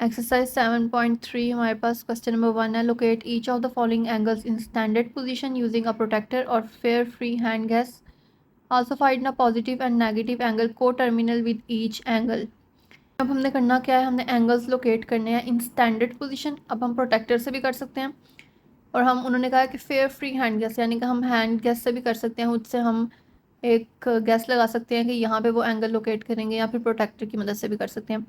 Exercise 7.3 हमारे पास question number 1 है। Locate each of the following angles in standard position using a protractor और fair free hand guess. Also find a positive and negative angle coterminal with each angle. अब हमने करना क्या है, हमने angles locate करने हैं इन स्टैंडर्ड पोजीशन। अब हम प्रोटेक्टर से भी कर सकते हैं और हम उन्होंने कहा कि फेयर फ्री हैंड गैस, यानी कि हम हैंड गैस से भी कर सकते हैं। उससे हम एक गैस लगा सकते हैं कि यहाँ पे वो एंगल लोकेट करेंगे, या फिर प्रोटेक्टर की मदद से भी कर सकते हैं।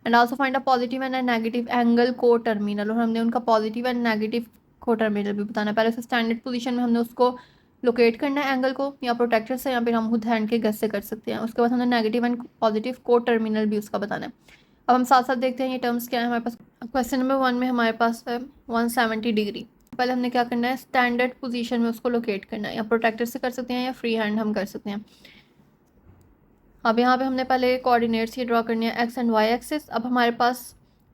And also find a positive and negative angle को टर्मिनल, और हमने उनका पॉजिटिव एंड नेगेटिव को टर्मिनल भी बताना है। पहले से स्टैंडर्ड पोजीशन में हमने उसको लोकेट करना है एंगल को, या प्रोटेक्टर से, या फिर हम खुद हैंड के गैस से कर सकते हैं। उसके बाद हमने नेगेटिव एंड पॉजिटिव को टर्मिनल भी उसका बताना है। अब हम साथ साथ देखते हैं ये टर्म्स क्या है हमारे पास। क्वेश्चन नंबर 1 में हमारे पास है 170 डिग्री। पहले हमने क्या करना है, स्टैंडर्ड पोजीशन में उसको लोकेट करना है। या प्रोटेक्टर से कर सकते हैं या फ्री हैंड हम कर सकते हैं। अब यहाँ पे हमने पहले कोऑर्डिनेट्स ये ड्रॉ करनी है, एक्स एंड वाई एक्सिस। अब हमारे पास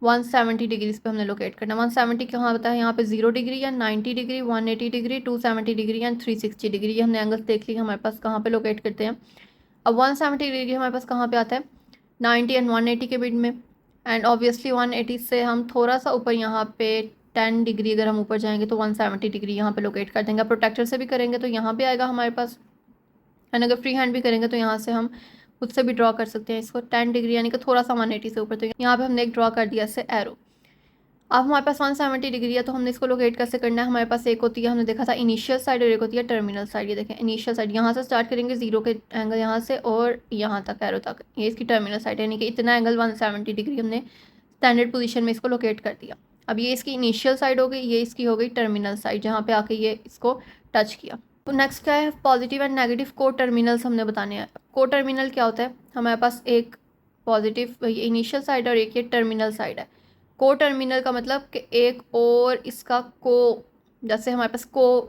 170 डिग्रीज पे हमने लोकेट करना है। 170 कहाँ होता है, यहाँ पे 0 डिग्री या 90 degree, 180 degree, 270 degree and 360 degree. ये हमने एंगल्स देख ली हमारे पास कहाँ पे लोकेट करते हैं। अब 170 डिग्री हमारे पास कहाँ पे आता है, 90 एंड 180 के बीच में। एंड ऑब्वियसली 180 से हम थोड़ा सा ऊपर, यहाँ पे 10 डिग्री अगर हम ऊपर जाएंगे तो 170 डिग्री यहाँ पे लोकेट कर देंगे। प्रोटेक्टर से भी करेंगे तो यहाँ पे आएगा हमारे पास, एंड अगर फ्री हैंड भी करेंगे तो यहाँ से हम खुद से भी ड्रॉ कर सकते हैं इसको 10 डिग्री, यानी कि थोड़ा सा 180 से ऊपर। तो यहाँ पे हमने एक ड्रॉ कर दिया इससे एरो। अब हमारे पास 170 डिग्री है, तो हमने इसको लोकेट कैसे करना है। हमारे पास एक होती है, हमने देखा था इनिशियल साइड, और एक होती है टर्मिनल साइड। ये देखें इनिशियल साइड, यहाँ से स्टार्ट करेंगे 0 के एंगल यहाँ से और यहाँ तक एरो तक, ये इसकी टर्मिनल साइड, यानी कि इतना एंगल 170 डिग्री हमने स्टैंडर्ड पोजीशन में इसको लोकेट कर दिया। अब ये इसकी इनिशियल साइड हो गई, ये इसकी हो गई टर्मिनल साइड, जहाँ पे आके ये इसको टच किया। तो नेक्स्ट क्या है, पॉजिटिव एंड नेगेटिव को टर्मिनल्स हमने बताने हैं। को टर्मिनल क्या होता है, हमारे पास एक पॉजिटिव इनिशियल साइड और एक ये टर्मिनल साइड है। को टर्मिनल का मतलब कि एक और इसका को, जैसे हमारे पास को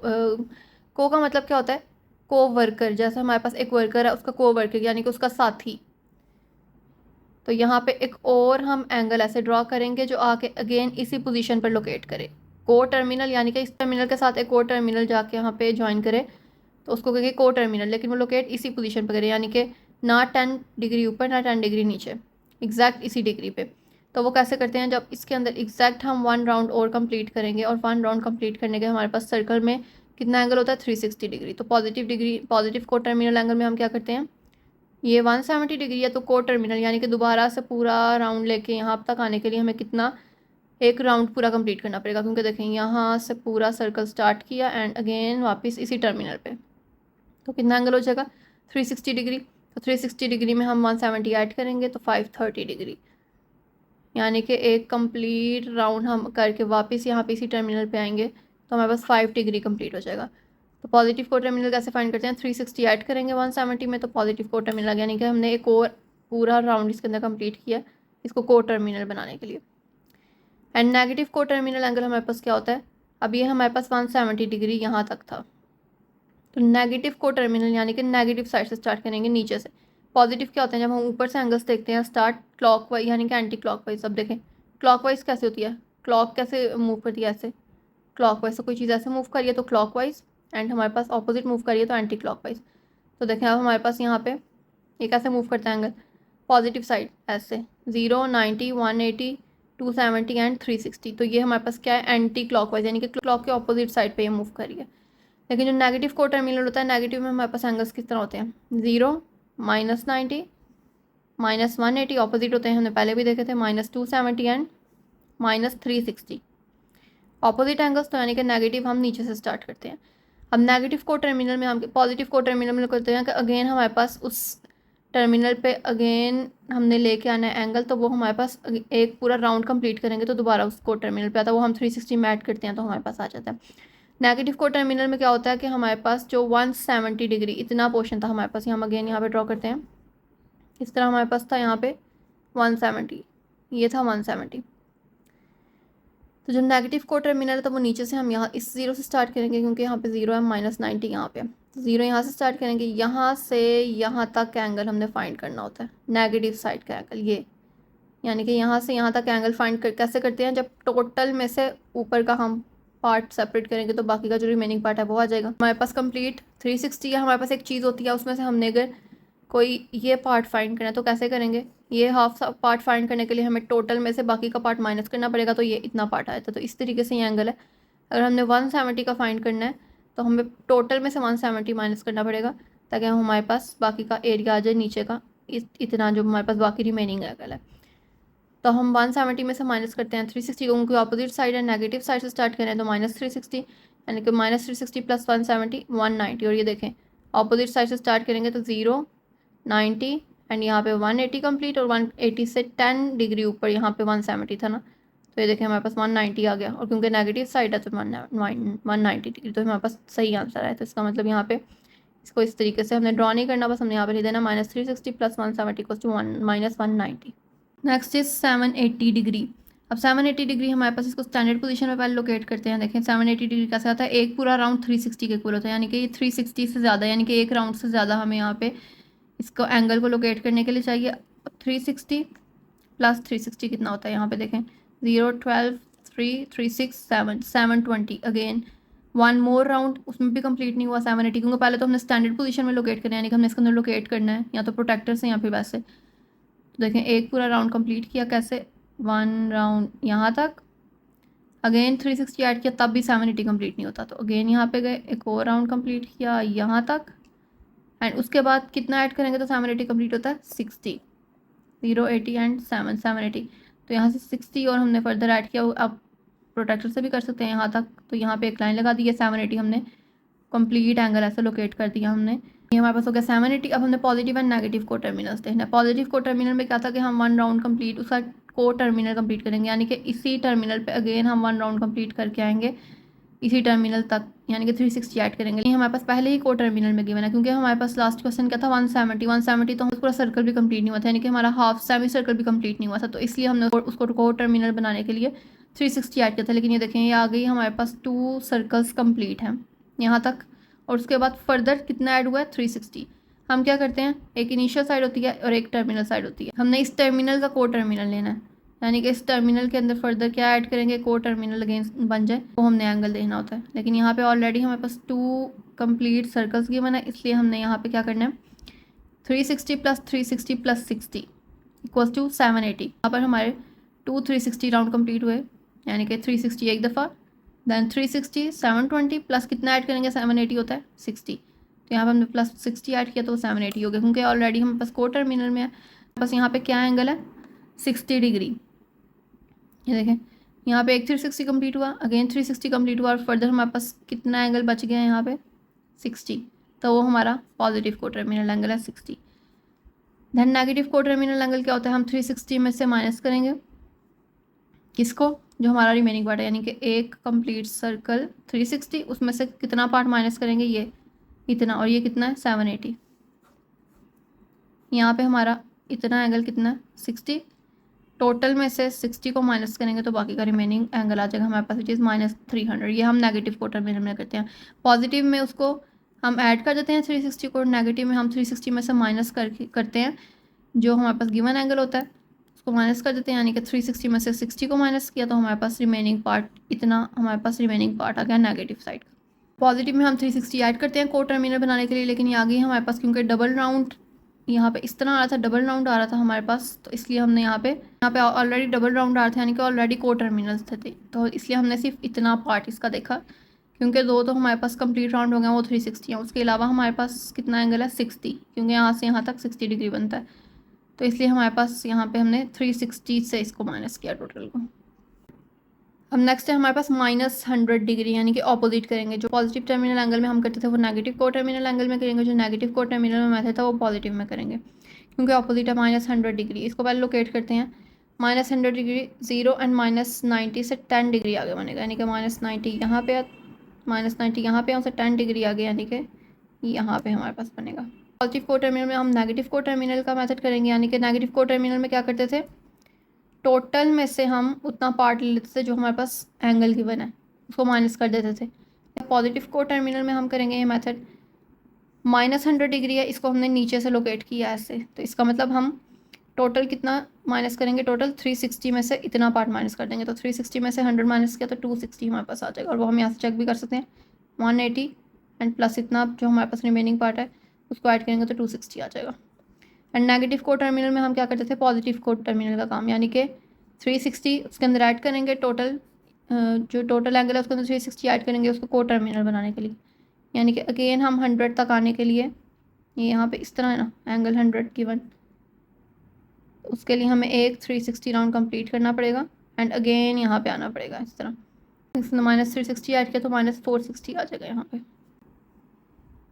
का मतलब क्या होता है, को वर्कर। जैसे हमारे पास एक वर्कर है, उसका को वर्कर यानी कि उसका साथी। तो यहाँ पे एक और हम एंगल ऐसे ड्रॉ करेंगे जो आके अगेन इसी पोजीशन पर लोकेट करे। को टर्मिनल यानी कि इस टर्मिनल के साथ एक और टर्मिनल जाके यहाँ पे ज्वाइन करे, तो उसको कहेंगे को टर्मिनल, लेकिन वो लोकेट इसी पोजीशन पर करे, यानी कि ना 10 डिग्री ऊपर ना 10 डिग्री नीचे, एग्जैक्ट इसी डिग्री पे। तो वो कैसे करते हैं, जब इसके अंदर एग्जैक्ट हम 1 राउंड और कंप्लीट करेंगे, और 1 राउंड कंप्लीट करने के हमारे पास सर्कल में कितना एंगल होता है, 360 डिग्री। तो पॉजिटिव को टर्मिनल एंगल में हम क्या करते हैं, ये 170 डिग्री है, तो को टर्मिनल यानी कि दोबारा से पूरा राउंड लेके यहाँ तक आने के लिए हमें कितना, एक राउंड पूरा कंप्लीट करना पड़ेगा। क्योंकि देखें यहाँ से पूरा सर्कल स्टार्ट किया एंड अगेन वापस इसी टर्मिनल पे, तो कितना एंगल हो जाएगा, 360 डिग्री। तो 360 डिग्री में हम 170 ऐड करेंगे तो 530 डिग्री, यानी कि एक कंप्लीट राउंड हम करके वापस यहाँ पे इसी टर्मिनल पे आएंगे तो हमारे पास 5 डिग्री कंप्लीट हो जाएगा। तो पॉजिटिव को टर्मिनल कैसे फाइंड करते हैं, 360 ऐड करेंगे 170 में, तो पॉजिटिव को टर्मिनल आ गया, यानी कि हमने एक और पूरा राउंड इसके अंदर कंप्लीट किया इसको को टर्मिनल बनाने के लिए। एंड नेगेटिव को टर्मिनल एंगल हमारे पास क्या होता है, अब ये हमारे पास 170 डिग्री यहाँ तक था, तो नेगेटिव को टर्मिनल यानी कि नेगेटिव साइड से स्टार्ट करेंगे नीचे से। पॉजिटिव क्या होते हैं, जब हम ऊपर से एंगल्स देखते हैं स्टार्ट क्लॉकवाइज यानी कि एंटी क्लॉकवाइज। अब देखें क्लॉकवाइज कैसे होती है, क्लॉक कैसे मूव करती है, ऐसे क्लॉकवाइज। तो कोई चीज़ ऐसे मूव करिए तो क्लॉकवाइज, एंड हमारे पास ऑपोजिट मूव करिए तो एंटी क्लॉकवाइज। तो देखें अब हमारे पास यहाँ पे ये कैसे मूव करता है एंगल, पॉजिटिव साइड ऐसे 0, 90, 180, 270 एंड 360। तो ये हमारे पास क्या है, एंटी क्लॉकवाइज, यानी कि क्लॉक के ऑपोजिट साइड पे ये मूव करिए। लेकिन जो नेगेटिव को टर्मिनल होता है, नेगेटिव में हमारे पास एंगल्स किस तरह होते हैं, 0, -90, -180, ऑपोजिट होते हैं, हमने पहले भी देखे थे, -270 एंड -360 ऑपोजिट एंगल्स। तो यानी कि नेगेटिव हम नीचे से स्टार्ट करते हैं। अब नेगेटिव को टर्मिनल में हम पॉजिटिव को टर्मिनल में करते हैं कि अगेन हमारे पास उस टर्मिनल पे अगेन हमने लेके आना है एंगल, तो वो हमारे पास एक पूरा राउंड कंप्लीट करेंगे तो दोबारा उसको टर्मिनल पे आता है, वो हम 360 में ऐड करते हैं तो हमारे पास आ जाता है। नेगेटिव को टर्मिनल में क्या होता है कि हमारे पास जो 170 डिग्री इतना पोर्शन था हमारे पास, हम अगेन यहाँ पे ड्रॉ करते हैं, इस तरह हमारे पास था यहाँ पे 170, ये था 170। तो जो नेगेटिव को टर्मिनल है तो वो नीचे से हम यहाँ इस 0 से स्टार्ट करेंगे, क्योंकि यहाँ पे 0 है, -90 यहाँ पे, 0 यहाँ से स्टार्ट करेंगे, यहाँ से यहाँ तक का एंगल हमने फाइंड करना होता है, नेगेटिव साइड का एंगल ये, यानी कि यहाँ से यहाँ तक एंगल फाइंड कैसे करते हैं, जब टोटल में से ऊपर का हम पार्ट सेपरेट करेंगे तो बाकी का जो रिमेनिंग पार्ट है वो आ जाएगा हमारे पास कंप्लीट 360 है। हमारे पास एक चीज़ होती है, उसमें से हमने अगर कोई ये पार्ट फाइंड करना है तो कैसे करेंगे, ये हाफ पार्ट फाइंड करने के लिए हमें टोटल में से बाकी का पार्ट माइनस करना पड़ेगा, तो ये इतना पार्ट आया था। तो इस तरीके से ये एंगल है। अगर हमने 170 का फाइंड करना है तो हमें टोटल में से 170 माइनस करना पड़ेगा, ताकि हमारे पास बाकी का एरिया आ जाए नीचे का, इतना जो हमारे पास बाकी रिमेनिंग एंगल है। तो हम 170 में से माइनस करते हैं 360 को, उनकी अपोजिट साइड है, नेगेटिव साइड से स्टार्ट करें तो -360, यानी कि -360 प्लस 170 190। और ये देखें अपोजिट साइड से स्टार्ट करेंगे तो 0 90 एंड यहाँ पे 180 कंप्लीट, और 180 से 10 डिग्री ऊपर यहाँ पे 170 था ना, तो ये देखें हमारे पास 190 आ गया। और क्योंकि नेगेटिव साइड है तो 190 डिग्री, तो हमारे पास सही आंसर है। तो इसका मतलब यहाँ पे इसको इस तरीके से हमने ड्रॉ नहीं करना, बस हमने यहाँ पे लिख देना -360 प्लस 170 = -190। Next is 780 degree. अब 780 डिग्री हमारे पास, इसको स्टैंडर्ड पोजीशन में पहले लोकेट करते हैं। देखें 780 डिग्री कैसे आता है, एक पूरा राउंड 360 के इक्वल होता है, यानी कि ये 360 से ज़्यादा, यानी कि एक राउंड से ज़्यादा हमें यहाँ पे इसको एंगल को लोकेट करने के लिए चाहिए। 360 प्लस 360 कितना होता है, यहाँ पे देखें 0 12 3 3 6 7 720। अगेन वन मोर राउंड, उसमें भी कंप्लीट नहीं हुआ 780, क्योंकि पहले तो हमने स्टैंडर्ड पोजीशन में लोकेट करना है, यानी कि हमने इसके अंदर लोकेट करना है या तो प्रोटेक्टर से या फिर वैसे। तो देखें एक पूरा राउंड कंप्लीट किया कैसे, वन राउंड यहाँ तक, अगेन 360 ऐड किया तब भी 780 कंप्लीट नहीं होता, तो अगेन यहाँ पे गए, एक और राउंड कंप्लीट किया यहाँ तक, एंड उसके बाद कितना ऐड करेंगे तो 780 कंप्लीट होता है 60, 0 80 एंड 780। तो यहाँ से 60 और हमने फर्दर ऐड किया, अब प्रोटेक्टर से भी कर सकते हैं यहाँ तक। तो यहाँ पे एक लाइन लगा दी है, 780 हमने कंप्लीट एंगल ऐसे लोकेट कर दिया हमने। ये हमारे पास हो गया 780। अब हमने पॉजिटिव एंड नेगेटिव को टर्मिनल्स देखना है। पॉजिटिव को टर्मिनल में क्या था कि हम वन राउंड कंप्लीट उसका को टर्मिनल कंप्लीट करेंगे, यानी कि इसी टर्मिनल पे अगेन हम वन राउंड कंप्लीट करके आएंगे इसी टर्मिनल तक, यानी कि 360 ऐड करेंगे। ये हमारे पास पहले ही को टर्मिनल में गिवन है, क्योंकि हमारे पास लास्ट क्वेश्चन क्या था 170 तो हम पूरा सर्कल भी कंप्लीट नहीं हुआ था, यानी कि हमारा हाफ सेमी सर्कल भी कंप्लीट नहीं हुआ था, तो इसलिए हमने उसको को टर्मिनल बनाने के लिए 360 ऐड किया था। लेकिन ये देखें ये आ गई हमारे पास 2 सर्कल्स कंप्लीट हैं यहाँ तक, और उसके बाद फर्दर कितना ऐड हुआ है 360। हम क्या करते हैं, एक इनिशियल साइड होती है और एक टर्मिनल साइड होती है, हमने इस टर्मिनल का को टर्मिनल लेना है, यानी कि इस टर्मिनल के अंदर फर्दर क्या ऐड करेंगे, को टर्मिनल अगेंस्ट बन जाए, वो हमने एंगल देखना होता है। लेकिन यहाँ पे ऑलरेडी हमारे पास 2 कंप्लीट सर्कल्स गिवन है, इसलिए हमने यहाँ पे क्या करना है 360 प्लस 360 प्लस 60 इक्वल्स टू 780। यहाँ पर हमारे 2 360 राउंड कंप्लीट हुए, यानी कि 360 एक दफ़ा, देन 360 720 प्लस कितना ऐड करेंगे 780 होता है 60, तो यहाँ पर हमने प्लस 60 ऐड किया तो 780 हो गया, क्योंकि ऑलरेडी हमारे पास को टर्मिनल में है। बस यहाँ पे क्या एंगल है 60 डिग्री। ये देखें यहाँ पे एक 360 कंप्लीट हुआ, अगेन 360 कंप्लीट हुआ, और फर्दर हमारे पास कितना एंगल बच गया है यहाँ पे 60, तो वो हमारा पॉजिटिव को टर्मिनल एंगल है 60। देन नेगेटिव को टर्मिनल एंगल क्या होता है, हम 360 में से माइनस करेंगे किसको, जो हमारा रिमेनिंग पार्ट है, यानी कि एक कंप्लीट सर्कल 360 उसमें से कितना पार्ट माइनस करेंगे, ये इतना, और ये कितना है 780। यहाँ पे हमारा इतना एंगल कितना है 60, टोटल में से 60 को माइनस करेंगे तो बाकी का रिमेनिंग एंगल आ जाएगा हमारे पास, विच इज़ -300। ये हम नेगेटिव को टर्मिनल में करते हैं। पॉजिटिव में उसको हम ऐड कर देते हैं 360 को, नेगेटिव में हम 360 में से माइनस करते हैं, जो हमारे पास गिवन एंगल होता है उसको माइनस कर देते हैं, यानी कि 360 में से 60 को माइनस किया तो हमारे पास रिमेनिंग पार्ट इतना, हमारे पास रिमेनिंग पार्ट आ गया नेगेटिव साइड का। पॉजिटिव में हम 360 ऐड करते हैं को टर्मिनल बनाने के लिए, लेकिन ये आ गई हमारे पास, क्योंकि डबल राउंड यहाँ पे इस तरह आ रहा था, डबल राउंड आ रहा था हमारे पास, तो इसलिए हमने यहाँ पे ऑलरेडी डबल राउंड आ रहा था, यानी कि ऑलरेडी को टर्मिनल्स थे, तो इसलिए हमने सिर्फ इतना पार्ट इसका देखा, क्योंकि 2 तो हमारे पास कंप्लीट राउंड हो गया, वो 360 है। उसके अलावा हमारे पास कितना एंगल है 60, क्योंकि यहाँ से यहाँ तक 60 डिग्री बनता है, तो इसलिए हमारे पास यहाँ पे हमने 360 से इसको माइनस किया टोटल को। अब नेक्स्ट है हमारे पास -100 डिग्री, यानी कि ऑपोजिट करेंगे। जो पॉजिटिव टर्मिनल एंगल में हम करते थे वो नेगेटिव को टर्मिनल एंगल में करेंगे, जो नेगेटिव को टर्मिनल में मेथड था वो पॉजिटिव में करेंगे, क्योंकि ऑपोजिट है -100 डिग्री। इसको पहले लोकेट करते हैं, -100 डिग्री 0 एंड -90 से 10 डिग्री आगे बनेगा, यानी कि -90 यहाँ पे, -90 यहाँ पे, से 10 डिग्री आगे, यानी कि यहाँ पे हमारे पास बनेगा। पॉजिटिव को टर्मिनल में हम नेगेटिव को टर्मिनल का मेथड करेंगे, यानी कि नेगेटिव को टर्मिनल में क्या करते थे, टोटल में से हम उतना पार्ट ले लेते थे जो हमारे पास एंगल गिवन है, उसको माइनस कर देते थे। पॉजिटिव को टर्मिनल में हम करेंगे ये मेथड, -100 डिग्री है, इसको हमने नीचे से लोकेट किया ऐसे, तो इसका मतलब हम टोटल कितना माइनस करेंगे, टोटल 360 में से इतना पार्ट माइनस कर देंगे, तो 360 में से 100 माइनस किया तो 260 हमारे पास आ जाएगा, और वो हम यहाँ से चेक भी कर सकते हैं 180 एंड प्लस इतना जो हमारे पास रिमेनिंग पार्ट है उसको ऐड करेंगे तो 260 आ जाएगा। एंड नेगेटिव को टर्मिनल में हम क्या करते थे, पॉजिटिव को टर्मिनल का काम, यानी कि 360 उसके अंदर ऐड करेंगे, टोटल जो टोटल एंगल है उसके अंदर 360 ऐड करेंगे उसको को टर्मिनल बनाने के लिए, यानी कि अगेन हम 100 तक आने के लिए, ये यहाँ पे इस तरह है ना एंगल 100 गिवन, उसके लिए हमें एक 360 राउंड कंप्लीट करना पड़ेगा एंड अगेन यहाँ पे आना पड़ेगा इस तरह, इसने -360 ऐड किया तो -460 आ जाएगा यहाँ पे।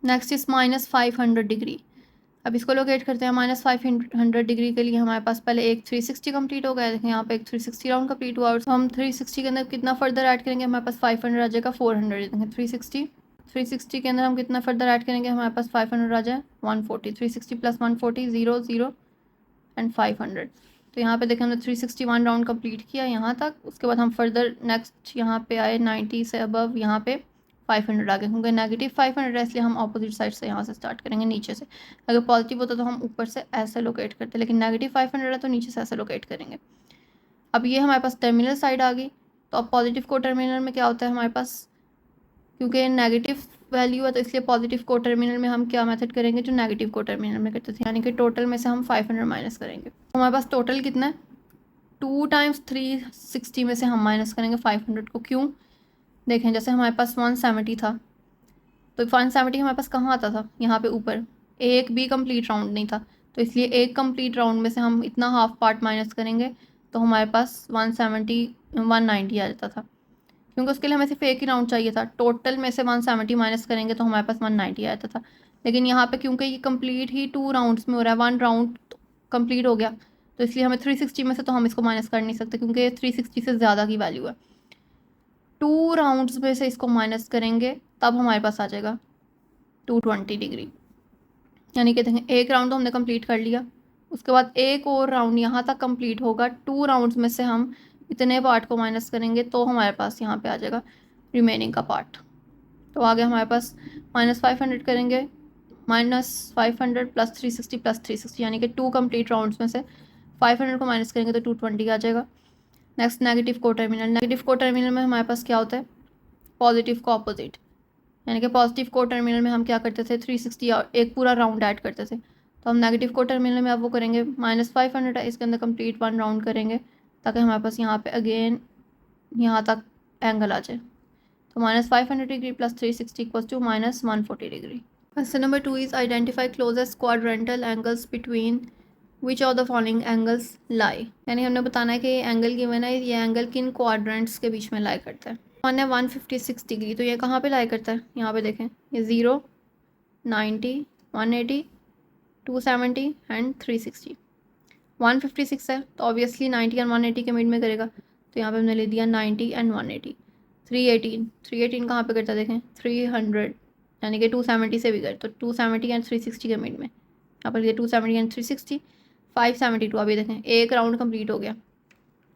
Next is -500 degree. अब इसको लोकेट करते हैं। -500 डिग्री के लिए हमारे पास पहले एक 360 कंप्लीट हो गया, देखें यहाँ पे एक 360 राउंड कंप्लीट हुआ, और हम 360 के अंदर कितना फर्दर ऐड करेंगे, हमारे पास 500 आ जाएगा, 400 देखें 360 के अंदर हम कितना फर्दर ऐड करेंगे, हमारे पास 500 आ जाए 140, 360 + 140 0 0 एंड 500। तो यहाँ पे देखें हमने 361 राउंड कंप्लीट किया यहाँ तक, उसके बाद हम फर्दर नेक्स्ट यहाँ पे आए 90 से अबव, यहाँ पे 500 आ गए, क्योंकि नेगेटिव 500 है इसलिए हम अपोजिट साइड से यहाँ से स्टार्ट करेंगे नीचे से। अगर पॉजिटिव होता तो हम ऊपर से ऐसे लोकेट करते, लेकिन नेगेटिव 500 है तो नीचे से ऐसे लोकेट करेंगे। अब ये हमारे पास टर्मिनल साइड आ गई, तो अब पॉजिटिव को टर्मिनल में क्या होता है हमारे पास, क्योंकि नेगेटिव वैल्यू है तो इसलिए पॉजिटिव को टर्मिनल में हम क्या मेथड करेंगे जो नेगेटिव को टर्मिनल में करते थे, यानी कि टोटल में से हम 500 माइनस करेंगे। तो हमारे पास टोटल कितना है, 2 × 360 में से हम माइनस करेंगे 500 को। क्यों, देखें जैसे हमारे पास 170 था, तो 170 हमारे पास कहाँ आता था, यहाँ पे ऊपर, एक भी कंप्लीट राउंड नहीं था, तो इसलिए एक कंप्लीट राउंड में से हम इतना हाफ पार्ट माइनस करेंगे तो हमारे पास 190 आ जाता था, क्योंकि उसके लिए हमें सिर्फ एक ही राउंड चाहिए था। टोटल में से 170 माइनस करेंगे तो हमारे पास 190 आ जाता था। लेकिन यहाँ पे क्योंकि ये कंप्लीट ही 2 राउंड्स में हो रहा है, 1 राउंड कंप्लीट हो गया, तो इसलिए हमें 360 में से तो हम इसको माइनस कर नहीं सकते, क्योंकि 360 से ज़्यादा की वैल्यू है। 2 राउंड्स में से इसको माइनस करेंगे तब हमारे पास आ जाएगा 220 डिग्री, यानी कि देखें एक राउंड तो हमने कंप्लीट कर लिया, उसके बाद एक और राउंड यहाँ तक कंप्लीट होगा, 2 राउंड्स में से हम इतने पार्ट को माइनस करेंगे तो हमारे पास यहाँ पे आ जाएगा रिमेनिंग का पार्ट। तो आगे हमारे पास -500 करेंगे, -500 + 360 + 360, यानी कि 2 कंप्लीट राउंड्स में से 500 को माइनस करेंगे तो 220 आ जाएगा। नेक्स्ट नेगेटिव को टर्मिनल। नेगेटिव को टर्मिनल में हमारे पास क्या होता है, पॉजिटिव को अपोजिट, यानी कि पॉजिटिव को टर्मिनल में हम क्या करते थे 360 और एक पूरा राउंड ऐड करते थे, तो हम नेगेटिव को टर्मिनल में अब वो करेंगे -500 है, इसके अंदर कंप्लीट 1 राउंड करेंगे ताकि हमारे पास यहाँ पे अगेन यहाँ तक एंगल आ जाए। तो -500 degree + 360 = -140 degree. Question number 2 is identify closest quadrantal angles between which of the following angles lie, यानी हमने बताना है कि ये एंगल गिवन है, ये एंगल किन क्वाड्रेंट्स के बीच में लाई करता है। वन है 156 डिग्री, तो ये कहाँ पे लाई करता है, यहाँ पे देखें ये 0 90 180 270 एंड 360। 156 है तो ऑब्वियसली 90 और 180 के मिड में करेगा, तो यहाँ पे हमने ले दिया 90 एंड 180। 318 कहाँ पे करता है, देखें 300, यानी कि 270 से भी कर, तो 270 एंड 360 के मिड में, यहाँ पर लिया 270 एंड 360। 572 अभी देखें एक राउंड कंप्लीट हो गया,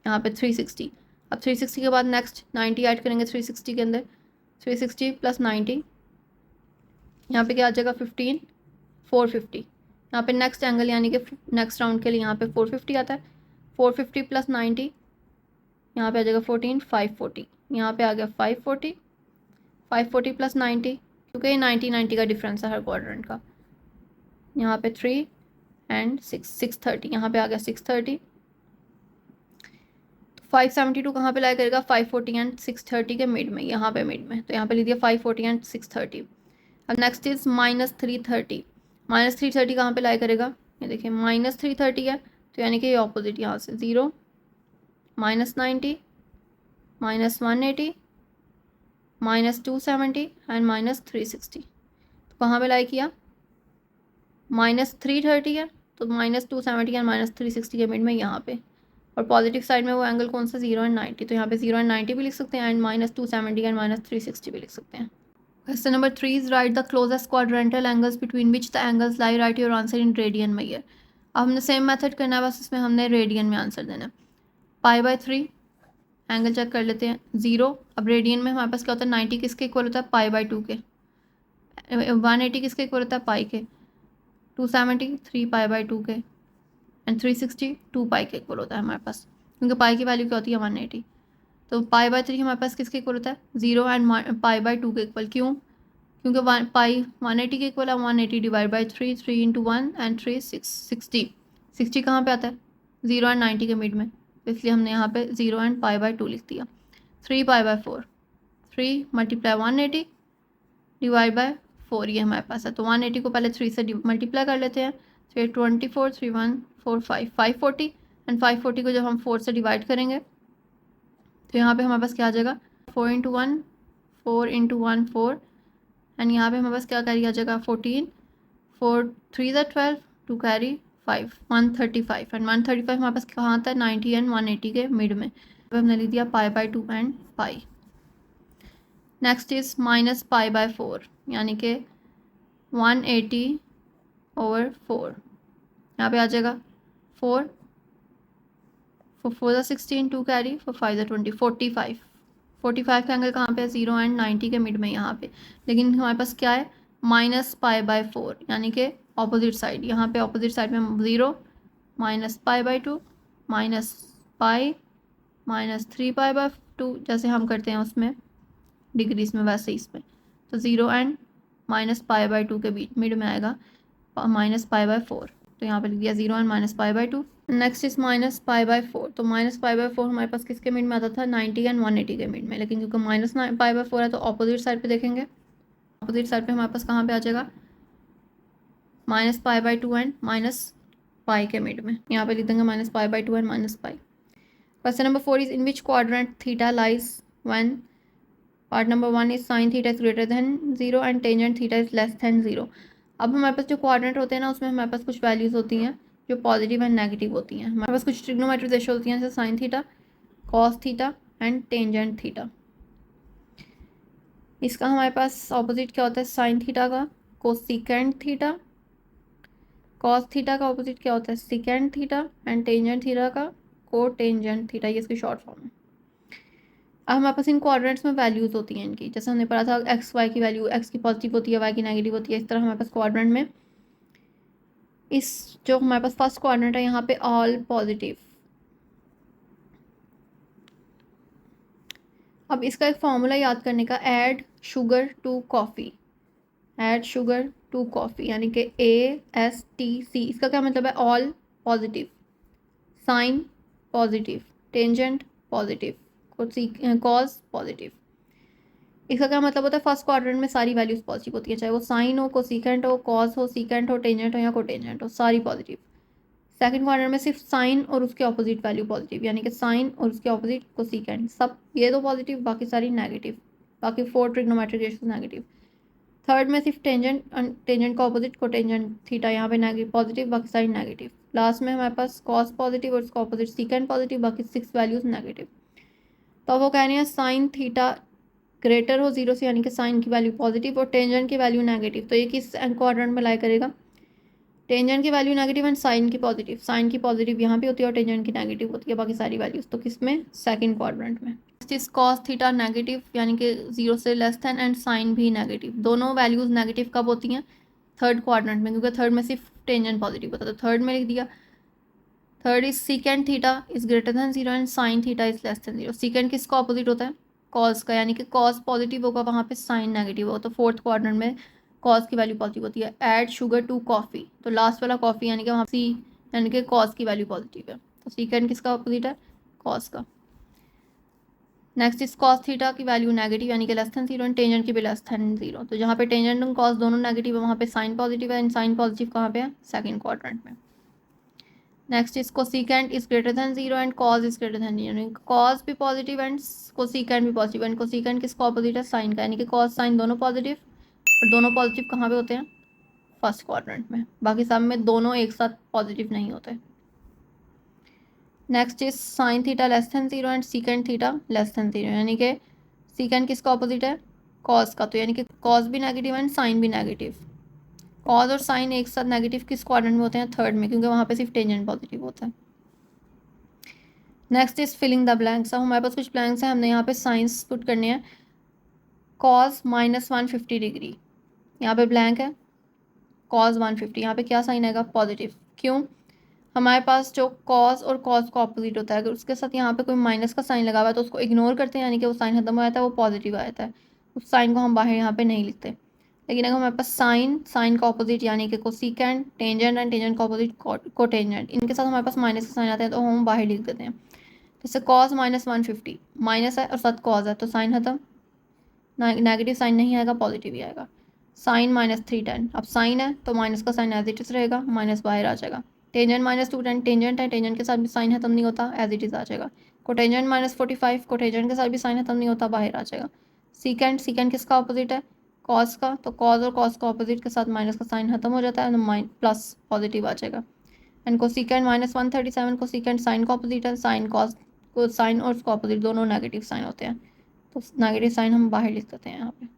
यहाँ पे 360। अब 360 के बाद नेक्स्ट 90 ऐड करेंगे 360 के अंदर, 360 + 90, यहाँ पे क्या आ जाएगा 15 450। यहाँ पे नेक्स्ट एंगल यानी कि नेक्स्ट राउंड के लिए यहाँ पे 450 आता है, 450 + 90, यहाँ पे आ जाएगा 14 540, यहाँ पे आ गया 540 + 90, क्योंकि ये 90 का डिफरेंस है हर क्वाड्रेंट का। यहाँ पे 3 एंड 630, यहाँ पे आ गया 630। 572 कहाँ पे लाई करेगा, 540 एंड 630 के मिड में, यहाँ पे मिड में, तो यहाँ पे लिख दिया 540 एंड 630। अब नेक्स्ट इज -330। -330 कहाँ पे लाई करेगा, ये देखिए -330 है, तो यानी कि ये ऑपोजिट यहाँ से 0 -90 -180 -270 एंड -360। तो कहाँ पे लाई किया, -330 है तो -270 एंड -360 के मिड में यहाँ पे, और पॉजिटिव साइड में वो एंगल कौन सा 0 एंड 90, तो यहाँ पे 0 एंड 90 भी लिख सकते हैं एंड -270 एंड -360 भी लिख सकते हैं। Question number 3 is right the closest quadrantal angles between which the angles lie, right your answer in radian major. अब हमने सेम मेथड करना है, बस इसमें हमने रेडियन में आंसर देना है। π/3 एंगल चेक कर लेते हैं 0। अब रेडियन में हमारे पास क्या होता है, 90 किसके इक्वल होता है, π/2 के, 180 किसके इक्वल होता है, पाई के, 270 3π/2 के, एंड 360 2π के इक्वल होता है हमारे पास, क्योंकि पाई की वैल्यू क्या होती है 180। तो π/3 हमारे पास किसके इक्वल होता है, 0 एंड π/2 के इक्वल। क्यों, क्योंकि पाई 180 के इक्वल है, 180 डिवाइड बाई 3, 3 इंटू 1 एंड 3 60। 60 कहाँ पे आता है? 0 एंड 90 के मिड में, तो इसलिए हमने यहाँ पे 0 एंड पाई बाई 2 लिख दिया। 3 pi by 4, 3 multiply 180 divide by 4 ये हमारे पास है। तो 180 को पहले 3 से मल्टीप्लाई कर लेते हैं। तो 24, 3 1 4 5 540 एंड 540 को जब हम 4 से डिवाइड करेंगे तो यहाँ पे हमारे पास क्या आ जाएगा? 4 इंटू 1, 4 इंटू 1 4 एंड यहाँ पे हमारे पास क्या कैरी आ जाएगा? 14, 4 3 12, 2 कैरी 5, 135 एंड 135 हमारे पास कहाँ आता है? 90 एंड 180 के मिड में। अब हमने लिख दिया pi by 2 and pi. Next is minus pi by 4, यानी कि 180 ओवर 4, यहाँ पे आ जाएगा 4 4 ज़ा 16, 2 कैरी 4 5 ज़ा 20, 45। 45 का एंगल कहाँ पे है? 0 एंड 90 के मिड में यहाँ पे। लेकिन हमारे पास क्या है? माइनस पाई बाय 4, यानी कि ऑपोजिट साइड। यहाँ पे ऑपोजिट साइड में 0, minus pi by 2, minus pi, minus 3 pi by 2, जैसे हम करते हैं उसमें डिग्रीज में वैसे इसमें। तो 0 एंड माइनस पाई बाय 2 के बीच मिड में आएगा माइनस पाई बाय 4। तो यहाँ पे लिख दिया 0 and minus pi by 2। Next is minus pi by 4। तो माइनस पाई बाय 4 हमारे पास किसके मिड में आता था? 90 एंड 180 के मिड में। लेकिन क्योंकि माइनस पाई बाय 4 है तो ऑपोजिट साइड पे देखेंगे। ऑपोजिट साइड पे हमारे पास कहाँ पे आ जाएगा? Minus pi by 2 and minus pi के मिड में। यहाँ पे लिख देंगे minus pi by 2 and minus pi. Question number 4 is in which quadrant theta lies when part number 1 is sine theta is greater than 0 and tangent theta is less than 0। अब हमारे पास जो quadrant होते हैं ना, उसमें हमारे पास कुछ वैल्यूज़ होती हैं जो पॉजिटिव एंड नेगेटिव होती हैं। हमारे पास कुछ ट्रिग्नोमेट्रिक रेशियो होती हैं, जैसे sine theta, cos theta and tangent theta. इसका हमारे पास ऑपोजिट क्या होता है? साइन थीटा का कोसेकेंट थीटा, कॉस थीटा का ऑपोजिट क्या होता है? Secant theta and tangent theta का कोटेंजेंट थीटा, ये इसकी शॉर्ट फॉर्म है। अब हमारे पास इन क्वाड्रेंट्स में वैल्यूज़ होती हैं इनकी, जैसे हमने पढ़ा था एक्स वाई की वैल्यू, एक्स की पॉजिटिव होती है, वाई की नेगेटिव होती है। इस तरह हमारे पास क्वाड्रेंट में इस जो हमारे पास फर्स्ट क्वाड्रेंट है यहाँ पे ऑल पॉजिटिव। अब इसका एक फॉर्मूला याद करने का, add sugar to coffee, add sugar to coffee यानी कि ASTC। इसका क्या मतलब है? All positive, sine positive, tangent positive, cos positive. इसका क्या मतलब होता है? फर्स्ट क्वाड्रेंट में सारी वैल्यूज पॉजिटिव होती है, चाहे वो साइन हो, कोसिकेंट हो, कॉस हो, सीकेंट हो, टेंजेंट हो या कोटेंजेंट हो, सारी पॉजिटिव। सेकंड क्वाड्रेंट में सिर्फ साइन और उसके ऑपोजिट वैल्यू पॉजिटिव, यानी कि साइन और उसके ऑपोजिट कोसिकेंट, सब ये दो पॉजिटिव, बाकी सारी नेगेटिव, बाकी 4 ट्रिग्नोमेट्रिक रेशियोज नेगेटिव। थर्ड में सिर्फ टेंजेंट, टेंजेंट का ऑपोजिट कोटेंजेंट थीटा, यहाँ पे नेगेटिव पॉजिटिव, बाकी सारी नेगेटिव। लास्ट में हमारे पास कॉस पॉजिटिव और उसका ऑपोजिट सीकेंट पॉजिटिव, बाकी 6 वैल्यूज नेगेटिव। तो वो कह रहे हैं साइन थीटा ग्रेटर हो 0 से, यानी कि साइन की वैल्यू पॉजिटिव और टेंजेंट की वैल्यू नेगेटिव, तो ये किस क्वाड्रेंट में लाई करेगा? टेंजेंट की वैल्यू नेगेटिव एंड साइन की पॉजिटिव। साइन की पॉजिटिव यहाँ पे होती है और टेंजेंट की नेगेटिव होती है, बाकी सारी वैल्यूज तो किस में? सेकंड क्वाड्रेंट में। इस कॉस थीटा नेगेटिव यानी कि 0 से लेस देन एंड साइन भी नेगेटिव, दोनों वैल्यूज नेगेटिव कब होती हैं? थर्ड क्वाड्रेंट में, क्योंकि थर्ड में सिर्फ टेंजेंट पॉजिटिव होता है। तो थर्ड में लिख दिया, third is secant theta is greater than 0 and sine theta is less than 0। Secant किसका ऑपोजिट होता है? कॉस का, यानी कि कॉस पॉजिटिव होगा वहाँ पे साइन नेगेटिव होगा। तो फोर्थ क्वाड्रेंट में कॉस की वैल्यू पॉजिटिव होती है। ऐड शुगर टू कॉफ़ी, तो लास्ट वाला कॉफ़ी यानी कि वहाँ सी, यानी कि कॉस की वैल्यू पॉजिटिव है। तो सीकेंट किसका ऑपोजिट है? कॉस का। नेक्स्ट इज कॉस थीटा की वैल्यू नेगेटिव यानी कि लेस देन 0 एंड टेंजेंट की भी लेस देन 0। तो जहाँ पे टेंजेंट और कॉस दोनों नेगेटिव है वहाँ पे साइन पॉजिटिव है, एंड साइन पॉजिटिव कहाँ पे है? सेकंड क्वाड्रेंट में। Next is cosecant is greater than 0 and cause is greater than 0। Cause भी पॉजिटिव एंड कोसिकेंट भी पॉजिटिव, एंड कोसिकेंट किसका ऑपोजिट है? साइन का, यानी कि कॉस साइन दोनों पॉजिटिव, और दोनों पॉजिटिव कहाँ पे होते हैं? फर्स्ट क्वाड्रेंट में। बाकी सब में दोनों एक साथ पॉजिटिव नहीं होते। Next is sine theta less than 0 and secant theta less than 0, यानी कि सीकेंट किसका ऑपोजिट है? कॉस का, तो यानी कि कॉस भी नेगेटिव एंड साइन भी नेगेटिव। कॉस और साइन एक साथ नेगेटिव किस क्वाड्रेंट में होते हैं? थर्ड में, क्योंकि वहाँ पे सिर्फ टेंजेंट पॉजिटिव होता है। Next is filling the blanks. अब हमारे पास कुछ ब्लैंक्स हैं, हमने यहाँ पे साइंस पुट करने हैं। कॉस माइनस 150 डिग्री, यहाँ पे ब्लैंक है। कॉस 150, यहाँ पे क्या साइन आएगा? पॉजिटिव। क्यों? हमारे पास जो कॉस और कॉस का ऑपोजिट होता है, अगर उसके साथ यहाँ पे कोई माइनस का साइन लगा हुआ है तो उसको इग्नोर करते हैं, यानी कि वो साइन खत्म हो जाता है, वो पॉजिटिव आ जाता है। उस साइन को हम बाहर यहाँ पे नहीं लिखते। लेकिन अगर हमारे पास साइन का ऑपोजिट यानी कि कोसिकेंट, टेंजेंट एंड टेंजेंट का ऑपोजिट कोटेंजेंट, इनके साथ हमारे पास माइनस का साइन आता है तो हम बाहर लिख देते हैं। जैसे कॉस -150, माइनस है और साथ कॉस है तो साइन खत्म, नेगेटिव साइन नहीं आएगा, पॉजिटिव ही आएगा। साइन -310, अब साइन है तो माइनस का साइन एज इट इज़ रहेगा, माइनस बाहर आ जाएगा। टेंजेंट -210, टेंजेंट है, टेंजेंट के साथ भी साइन खत्म नहीं होता, एज इट इज़ आ जाएगा। कोटेंजेंट -45, कोटेंजेंट के साथ भी साइन खत्म नहीं होता, बाहर आ जाएगा। सीकेंट, सीकेंट किसका ऑपोजिट है? कॉस का, तो कॉस और कॉस का ऑपोजिट के साथ माइनस का साइन खत्म हो जाता है तो प्लस पॉजिटिव आ जाएगा। एंड कोसिकेंट -137, कोसिकेंट साइन का ऑपोजिट है, साइन कॉस को, साइन और उसका ऑपोजिट दोनों नेगेटिव साइन होते हैं तो नेगेटिव साइन हम बाहर लिख देते हैं यहाँ पे।